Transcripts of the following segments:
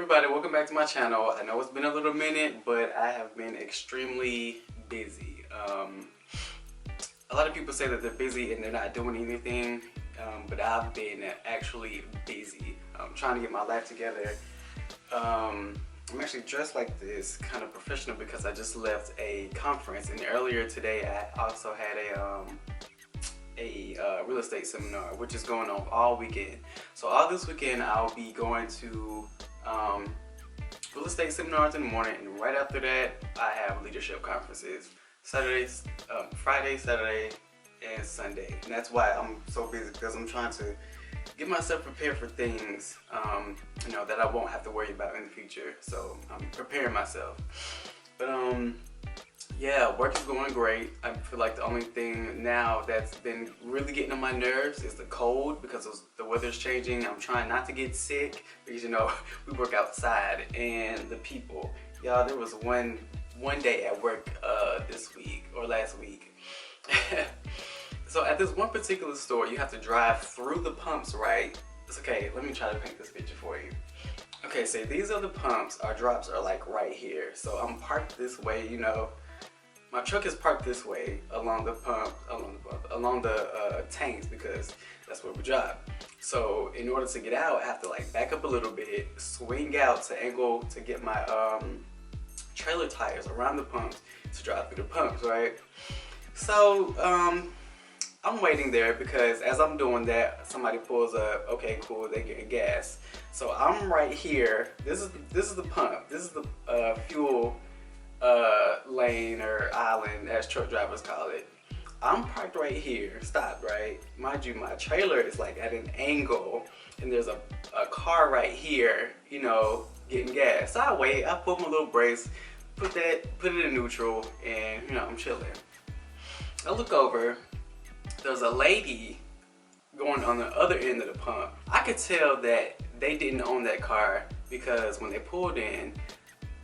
everybody, welcome back to my channel. I know it's been a little minute, but I have been extremely busy. A lot of people say that they're busy and they're not doing anything, but I've been actually busy. I'm trying to get my life together. I'm actually dressed like this, kind of professional, because I just left a conference, and earlier today I also had a real estate seminar, which is going on all weekend. So all this weekend I'll be going to real estate seminars in the morning, and right after that I have leadership conferences Friday, Saturday, and Sunday. And that's why I'm so busy, because I'm trying to get myself prepared for things that I won't have to worry about in the future. So I'm preparing myself. But yeah, work is going great. I feel like the only thing now that's been really getting on my nerves is the cold, because the weather's changing. I'm trying not to get sick because we work outside, and the people. Y'all, there was one day at work this week or last week. So at this one particular store, you have to drive through the pumps, right? It's okay, let me try to paint this picture for you. Okay, so these are the pumps. Our drops are like right here. So I'm parked this way, my truck is parked this way along the tanks, because that's where we drive. So in order to get out, I have to like back up a little bit, swing out to angle to get my trailer tires around the pumps to drive through the pumps, right? So I'm waiting there, because as I'm doing that, somebody pulls up. Okay, cool, they getting gas. So I'm right here. This is the pump. This is the fuel lane or island, as truck drivers call it. I'm parked right here, stopped, right? Mind you, my trailer is like at an angle, and there's a car right here, getting gas. So I wait, I put my little brakes, put it in neutral, and I'm chilling. I look over, there's a lady going on the other end of the pump. I could tell that they didn't own that car, because when they pulled in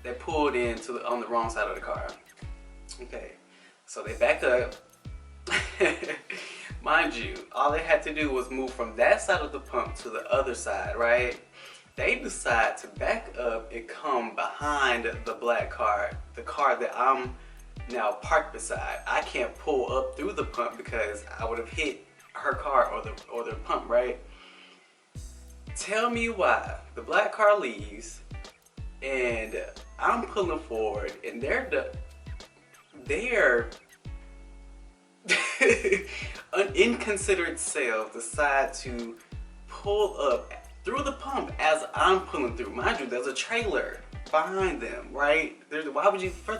on the wrong side of the car. Okay, so they back up. Mind you, all they had to do was move from that side of the pump to the other side, right? They decide to back up and come behind the black car, the car that I'm now parked beside. I can't pull up through the pump because I would have hit her car or the pump, right? Tell me why the black car leaves, and I'm pulling forward, and they're an inconsiderate self decide to pull up through the pump as I'm pulling through. Mind you, there's a trailer behind them, right? First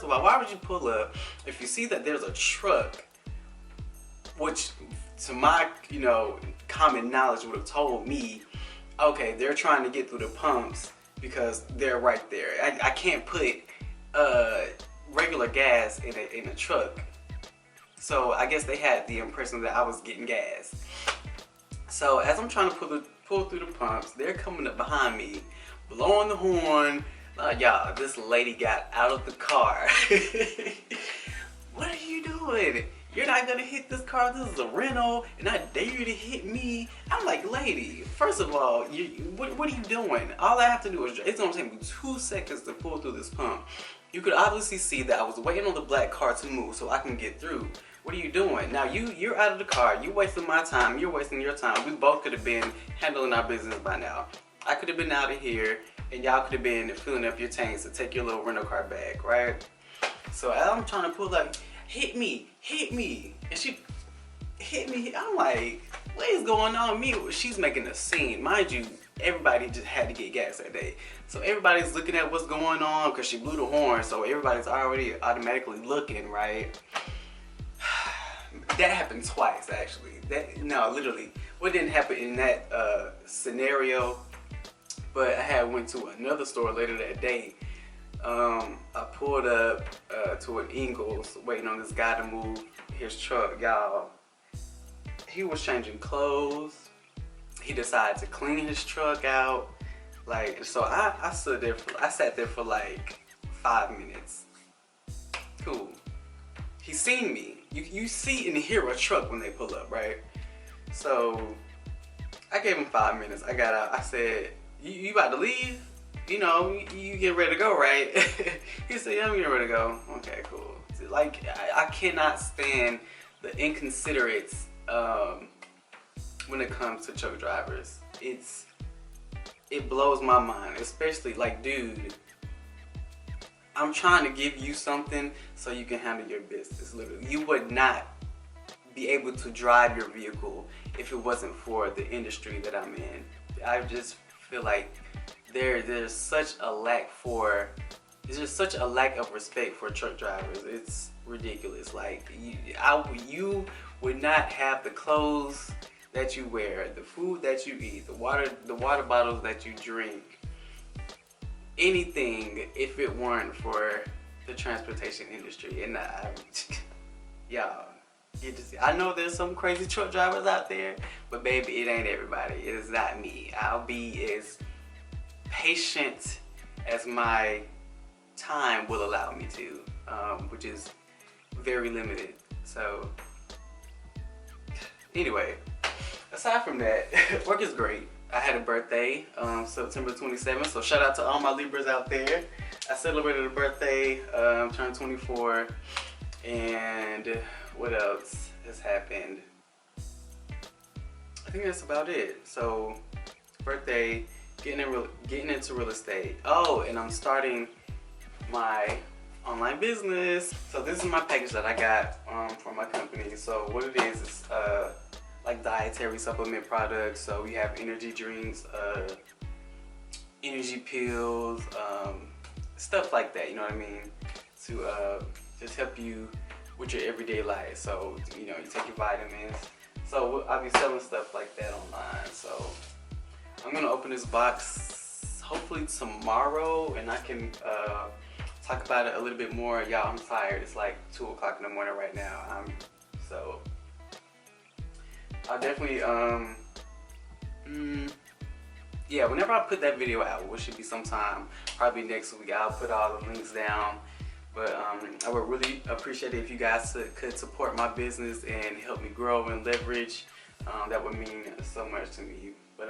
of all, why would you pull up if you see that there's a truck, which to my common knowledge would have told me, okay, they're trying to get through the pumps because they're right there. I can't put regular gas in a truck. So I guess they had the impression that I was getting gas. So as I'm trying to pull through the pumps, they're coming up behind me, blowing the horn. Y'all, this lady got out of the car. What are you doing? You're not gonna hit this car. This is a rental, and I dare you to hit me. I'm like, lady, first of all, what are you doing? All I have to do is, it's gonna take me 2 seconds to pull through this pump. You could obviously see that I was waiting on the black car to move so I can get through. What are you doing? Now you're out of the car. You're wasting my time. You're wasting your time. We both could have been handling our business by now. I could have been out of here, and y'all could have been filling up your tanks to take your little rental car back, right? So as I'm trying to pull up, hit me, and she hit me. I'm like, what is going on? She's making a scene. Mind you, everybody just had to get gas that day. So everybody's looking at what's going on because she blew the horn. So everybody's already automatically looking, right? That happened twice, actually. Literally. What didn't happen in that scenario, but I went to another store later that day. I pulled up to an Ingles, waiting on this guy to move his truck. Y'all, he was changing clothes. He decided to clean his truck out. So I sat there for like 5 minutes. Cool. He seen me. You see and hear a truck when they pull up, right? So I gave him 5 minutes. I got out. I said, you about to leave? you know, you get ready to go, right? He said, yeah, I'm getting ready to go. Okay, cool. Like, I cannot stand the inconsiderates when it comes to truck drivers. It blows my mind, especially like, dude, I'm trying to give you something so you can handle your business. Literally, you would not be able to drive your vehicle if it wasn't for the industry that I'm in. I just feel like there's such a lack of respect for truck drivers. It's ridiculous. Like, you would not have the clothes that you wear, the food that you eat, the water bottles that you drink, anything, if it weren't for the transportation industry. And y'all, I know there's some crazy truck drivers out there, but baby, it ain't everybody. It is not me. I'll be as patient as my time will allow me to, which is very limited. So anyway, aside from that, work is great. I had a birthday, September 27th, so shout out to all my Libras out there. I celebrated a birthday, turned 24, and what else has happened? I think that's about it. So, birthday, getting into real estate. Oh, and I'm starting my online business. So this is my package that I got from my company. So what it is like dietary supplement products. So we have energy drinks, energy pills, stuff like that, you know what I mean? To just help you with your everyday life. So, you know, you take your vitamins. So I'll be selling stuff like that online. So I'm gonna open this box hopefully tomorrow, and I can talk about it a little bit more. Y'all, I'm tired. It's like 2 o'clock in the morning right now. So I'll definitely yeah, whenever I put that video out, which should be sometime probably next week, I'll put all the links down. But I would really appreciate it if you guys could support my business and help me grow and leverage. That would mean so much to me. But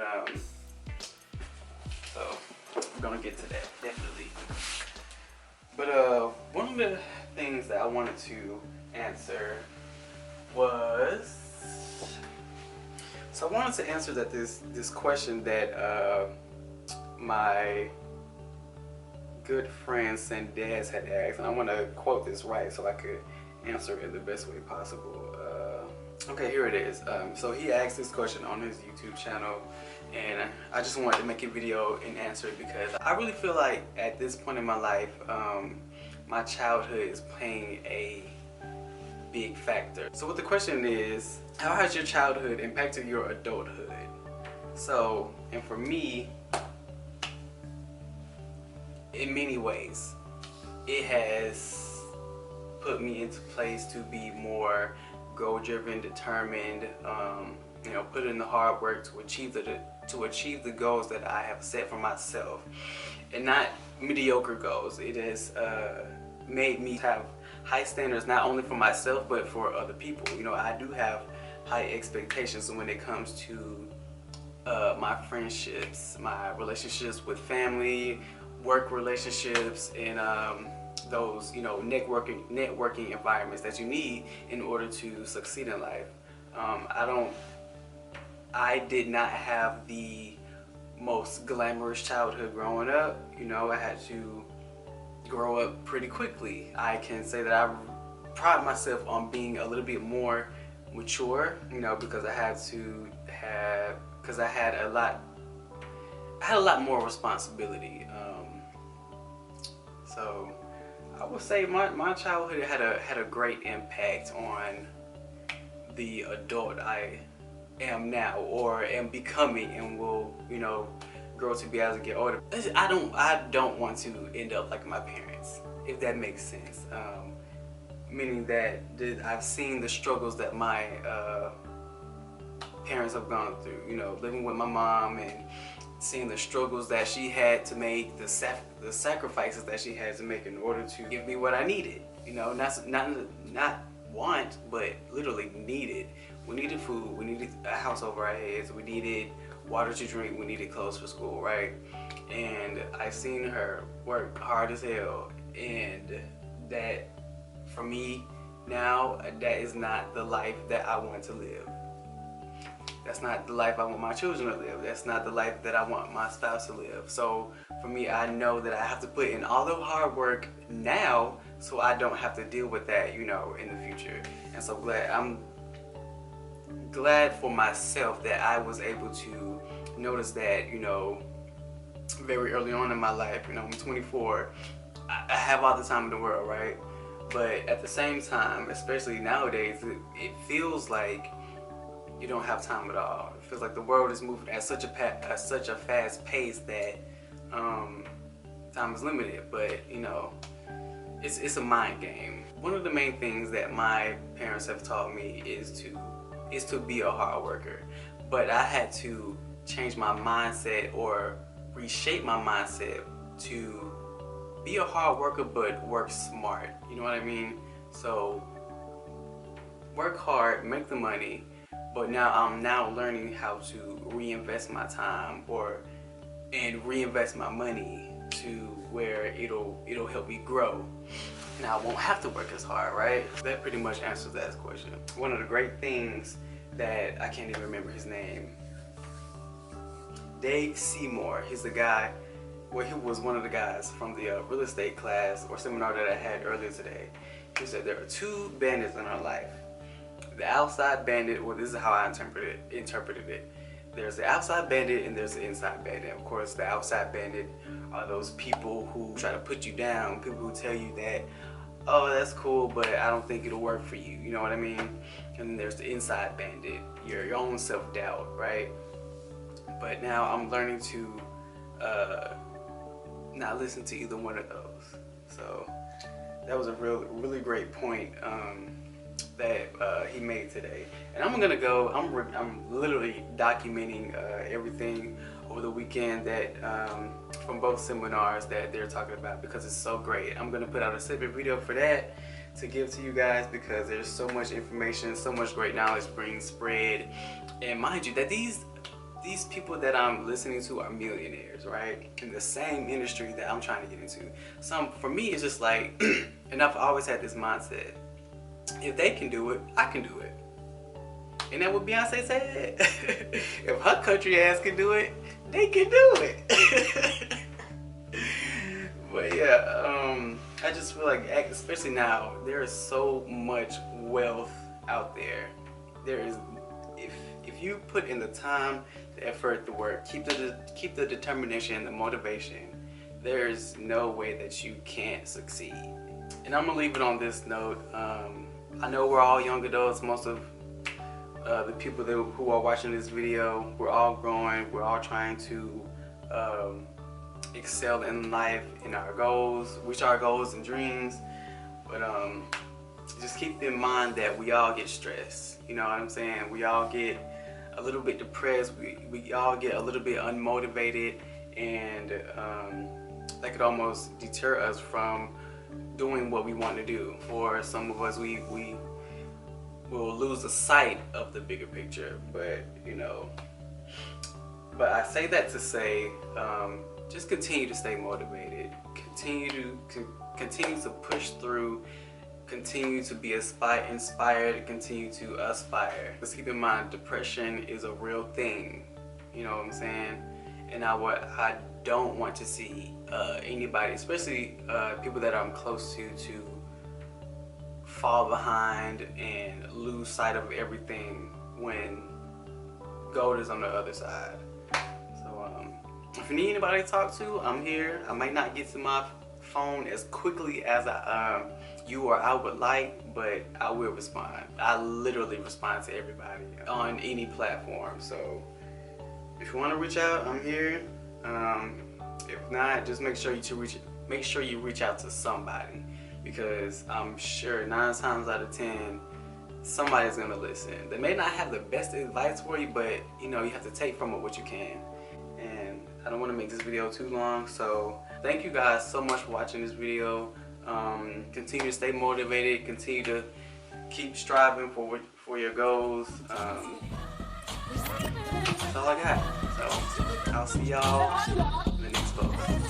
so we're gonna get to that, definitely. But one of the things that I wanted to answer was, so I wanted to answer that this question that my good friend Sandez had asked, and I want to quote this right so I could answer it the best way possible. Okay, here it is. So he asked this question on his YouTube channel, and I just wanted to make a video and answer it because I really feel like at this point in my life, my childhood is playing a big factor. So what the question is, how has your childhood impacted your adulthood? So, and for me, in many ways, it has put me into place to be more goal-driven, determined, you know, put in the hard work to achieve the goals that I have set for myself, and not mediocre goals. It has made me have high standards not only for myself but for other people. You know, I do have high expectations when it comes to my friendships, my relationships with family, work relationships, and those, you know, networking environments that you need in order to succeed in life. I did not have the most glamorous childhood growing up. You know, I had to grow up pretty quickly. I can say that I pride myself on being a little bit more mature, you know, because I had a lot more responsibility. So I would say my childhood had a great impact on the adult I am now, or am becoming, and will, you know, grow to be as I get older. I don't want to end up like my parents, if that makes sense. Meaning that I've seen the struggles that my parents have gone through. You know, living with my mom and seeing the struggles that she had to make, the sacrifices that she had to make in order to give me what I needed. You know, not want, but literally needed. We needed food, we needed a house over our heads, we needed water to drink, we needed clothes for school, right? And I seen her work hard as hell, and that for me now, that is not the life that I want to live. That's not the life I want my children to live. That's not the life that I want my spouse to live. So for me, I know that I have to put in all the hard work now so I don't have to deal with that, you know, in the future. And so I'm glad for myself that I was able to notice that, you know, very early on in my life. You know, I'm 24. I have all the time in the world, right? But at the same time, especially nowadays, it feels like you don't have time at all. It feels like the world is moving at such a fast pace that time is limited. But you know, it's a mind game. One of the main things that my parents have taught me is to be a hard worker. But I had to change my mindset or reshape my mindset to be a hard worker but work smart. You know what I mean? So work hard, make the money, but now I'm learning how to reinvest my time and reinvest my money to where it'll help me grow. And I won't have to work as hard, right? That pretty much answers that question. One of the great things that I can't even remember his name, Dave Seymour, he's the guy, well, he was one of the guys from the real estate class or seminar that I had earlier today. He said there are two bandits in our life. The outside bandit, well, this is how I interpreted it. There's the outside bandit and there's the inside bandit. Of course, the outside bandit are those people who try to put you down, people who tell you that, oh, that's cool, but I don't think it'll work for you. You know what I mean? And then there's the inside bandit, your own self-doubt, right? But now I'm learning to not listen to either one of those. So that was a really great point that he made today. And I'm literally documenting everything over the weekend that from both seminars that they're talking about, because it's so great. I'm gonna put out a separate video for that to give to you guys, because there's so much information, so much great knowledge being spread. And mind you that these people that I'm listening to are millionaires, right? In the same industry that I'm trying to get into. For me, it's just like, and I've always had this mindset, if they can do it, I can do it. And that's what Beyonce said. If her country ass can do it, they can do it. But yeah, I just feel like, especially now, there is so much wealth out there. There is, if you put in the time, the effort, the work, keep the determination, the motivation, there's no way that you can't succeed. And I'm gonna leave it on this note. I know we're all young adults. Most of the people who are watching this video, we're all growing. We're all trying to excel in life, in our goals, reach our goals and dreams. But just keep in mind that we all get stressed. You know what I'm saying? We all get a little bit depressed. We all get a little bit unmotivated, and that could almost deter us from doing what we want to do. For some of us, we will lose the sight of the bigger picture. But you know, but I say that to say, just continue to stay motivated, continue to push through, continue to be inspired, continue to aspire. Just keep in mind, depression is a real thing. You know what I'm saying? And I don't want to see anybody, especially people that I'm close to fall behind and lose sight of everything when gold is on the other side. So if you need anybody to talk to, I'm here. I might not get to my phone as quickly as you or I would like, but I will respond. I literally respond to everybody on any platform. So if you want to reach out, I'm here. If not, just make sure you reach out to somebody, because I'm sure 9 times out of 10 somebody's gonna listen. They may not have the best advice for you, but you know, you have to take from it what you can. And I don't want to make this video too long, so thank you guys so much for watching this video. Continue to stay motivated, continue to keep striving for your goals. That's all I got. So I'll see y'all in the next vlog.